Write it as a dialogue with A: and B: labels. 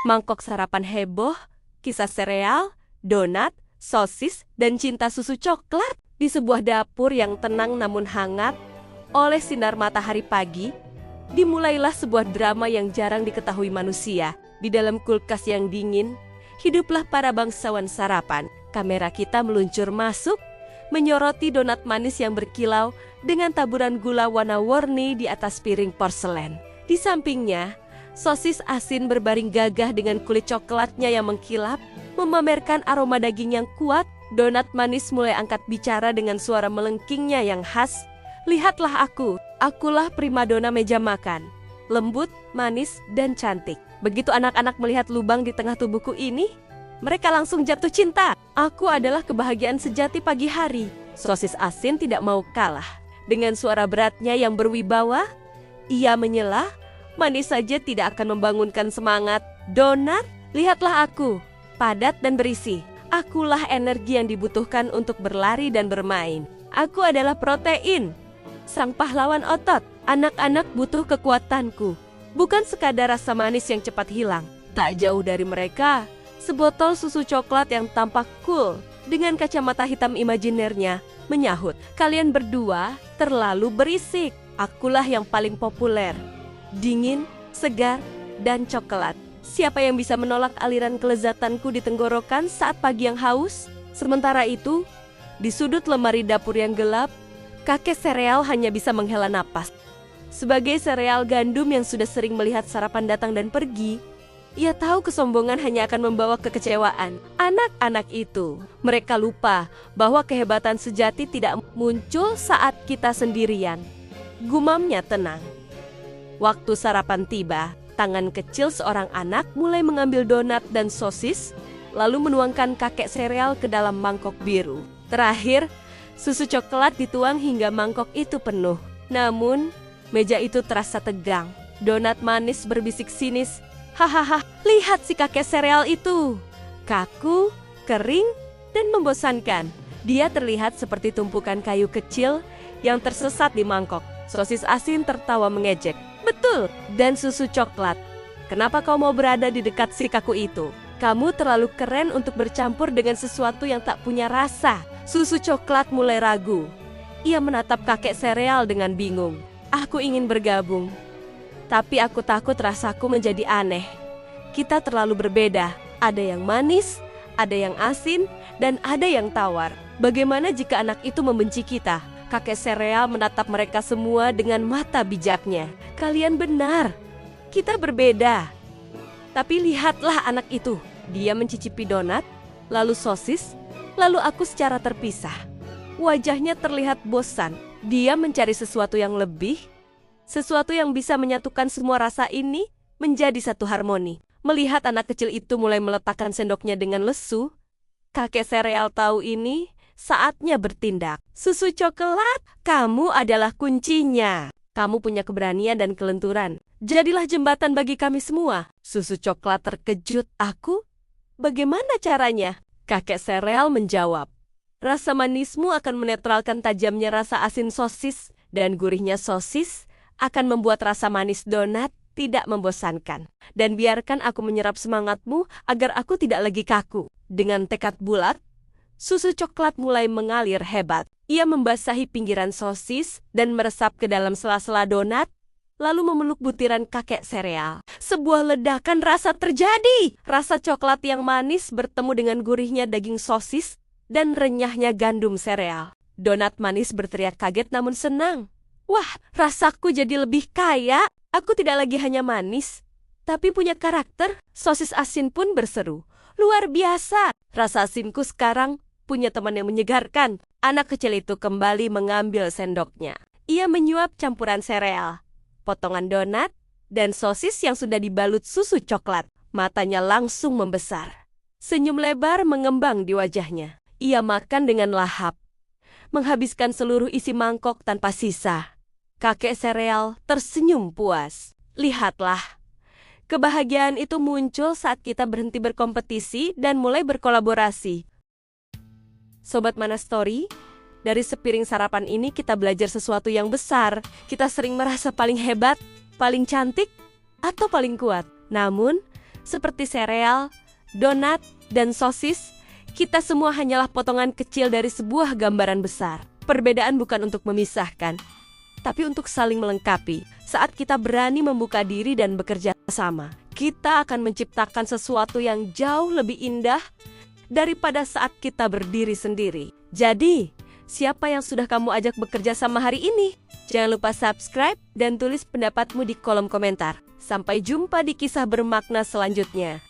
A: Mangkok sarapan heboh, kisah sereal, donat, sosis, dan cinta susu coklat. Di sebuah dapur yang tenang namun hangat, oleh sinar matahari pagi, dimulailah sebuah drama yang jarang diketahui manusia. Di dalam kulkas yang dingin, hiduplah para bangsawan sarapan. Kamera kita meluncur masuk, menyoroti donat manis yang berkilau dengan taburan gula warna-warni di atas piring porselen. Di sampingnya, sosis asin berbaring gagah dengan kulit coklatnya yang mengkilap, memamerkan aroma daging yang kuat. Donat manis mulai angkat bicara dengan suara melengkingnya yang khas. Lihatlah aku, akulah primadona meja makan. Lembut, manis, dan cantik. Begitu anak-anak melihat lubang di tengah tubuhku ini, mereka langsung jatuh cinta. Aku adalah kebahagiaan sejati pagi hari. Sosis asin tidak mau kalah. Dengan suara beratnya yang berwibawa, ia menyela, manis saja tidak akan membangunkan semangat. Donat, lihatlah aku, padat dan berisi. Akulah energi yang dibutuhkan untuk berlari dan bermain. Aku adalah protein, sang pahlawan otot. Anak-anak butuh kekuatanku, bukan sekadar rasa manis yang cepat hilang. Tak jauh dari mereka, sebotol susu coklat yang tampak cool dengan kacamata hitam imajinernya menyahut, "Kalian berdua terlalu berisik. Akulah yang paling populer, dingin, segar, dan coklat. Siapa yang bisa menolak aliran kelezatanku di tenggorokan saat pagi yang haus?" Sementara itu, di sudut lemari dapur yang gelap, kakek sereal hanya bisa menghela napas. Sebagai sereal gandum yang sudah sering melihat sarapan datang dan pergi, ia tahu kesombongan hanya akan membawa kekecewaan. Anak-anak itu, mereka lupa bahwa kehebatan sejati tidak muncul saat kita sendirian. Gumamnya tenang. Waktu sarapan tiba, tangan kecil seorang anak mulai mengambil donat dan sosis, lalu menuangkan kakek sereal ke dalam mangkok biru. Terakhir, susu coklat dituang hingga mangkok itu penuh. Namun, meja itu terasa tegang. Donat manis berbisik sinis, "Hahaha, lihat si kakek sereal itu. Kaku, kering, dan membosankan." Dia terlihat seperti tumpukan kayu kecil yang tersesat di mangkok. Sosis asin tertawa mengejek. "Betul, dan susu coklat. Kenapa kau mau berada di dekat si kaku itu? Kamu terlalu keren untuk bercampur dengan sesuatu yang tak punya rasa." Susu coklat mulai ragu. Ia menatap kakek sereal dengan bingung. "Aku ingin bergabung, tapi aku takut rasaku menjadi aneh. Kita terlalu berbeda. Ada yang manis, ada yang asin, dan ada yang tawar. Bagaimana jika anak itu membenci kita?" Kakek sereal menatap mereka semua dengan mata bijaknya. "Kalian benar, kita berbeda. Tapi lihatlah anak itu." Dia mencicipi donat, lalu sosis, lalu aku secara terpisah. Wajahnya terlihat bosan. Dia mencari sesuatu yang lebih, sesuatu yang bisa menyatukan semua rasa ini menjadi satu harmoni. Melihat anak kecil itu mulai meletakkan sendoknya dengan lesu, kakek sereal tahu ini saatnya bertindak. "Susu coklat, kamu adalah kuncinya. Kamu punya keberanian dan kelenturan. Jadilah jembatan bagi kami semua." Susu coklat terkejut. "Aku? Bagaimana caranya?" Kakek sereal menjawab, "Rasa manismu akan menetralkan tajamnya rasa asin sosis, dan gurihnya sosis akan membuat rasa manis donat tidak membosankan. Dan biarkan aku menyerap semangatmu agar aku tidak lagi kaku." Dengan tekad bulat, susu coklat mulai mengalir hebat. Ia membasahi pinggiran sosis dan meresap ke dalam sela-sela donat, lalu memeluk butiran kakek sereal. Sebuah ledakan rasa terjadi. Rasa coklat yang manis bertemu dengan gurihnya daging sosis dan renyahnya gandum sereal. Donat manis berteriak kaget namun senang. "Wah, rasaku jadi lebih kaya. Aku tidak lagi hanya manis, tapi punya karakter." Sosis asin pun berseru, "Luar biasa. Rasa asinku sekarang punya teman yang menyegarkan." Anak kecil itu kembali mengambil sendoknya. Ia menyuap campuran sereal, potongan donat, dan sosis yang sudah dibalut susu coklat. Matanya langsung membesar. Senyum lebar mengembang di wajahnya. Ia makan dengan lahap, menghabiskan seluruh isi mangkok tanpa sisa. Kakek sereal tersenyum puas. Lihatlah, kebahagiaan itu muncul saat kita berhenti berkompetisi dan mulai berkolaborasi. Sobat Mana Story, dari sepiring sarapan ini kita belajar sesuatu yang besar. Kita sering merasa paling hebat, paling cantik, atau paling kuat. Namun, seperti sereal, donat, dan sosis, kita semua hanyalah potongan kecil dari sebuah gambaran besar. Perbedaan bukan untuk memisahkan, tapi untuk saling melengkapi. Saat kita berani membuka diri dan bekerja sama, kita akan menciptakan sesuatu yang jauh lebih indah daripada saat kita berdiri sendiri. Jadi, siapa yang sudah kamu ajak bekerja sama hari ini? Jangan lupa subscribe dan tulis pendapatmu di kolom komentar. Sampai jumpa di kisah bermakna selanjutnya.